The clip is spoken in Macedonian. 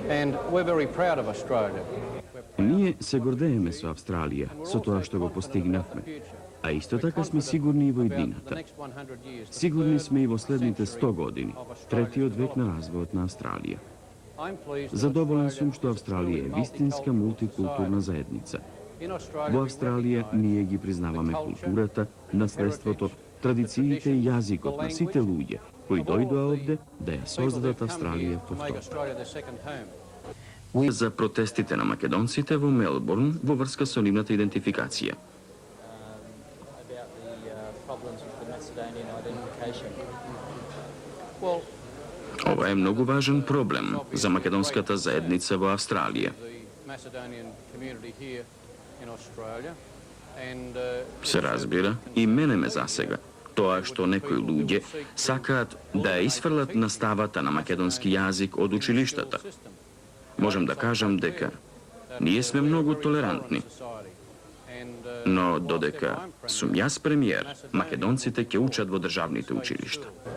And we're very proud of Australia. Ние се гордееме со Австралија, со тоа што го постигнавме. А исто така сме сигурни и во иднината. Сигурни сме и во следните 100 години, третиот век на развојот на Австралија. Задоволен сум што Австралија е вистинска мултикултурна заедница. Во Австралија ние ги признаваме културата, наследството, традициите и јазикот на сите луѓе кои дојдоа овде да ја создадат Австралија повторно. За протестите на македонците во Мелбурн во врска со нивната идентификација. Ова е многу важен проблем за македонската заедница во Австралија. Се разбира, и мене ме засега тоа што некои луѓе сакаат да ја исфрлат наставата на македонски јазик од училиштата. Можем да кажам дека ние сме многу толерантни. Но додека сум јас премиер, македонците ќе учат во државните училишта.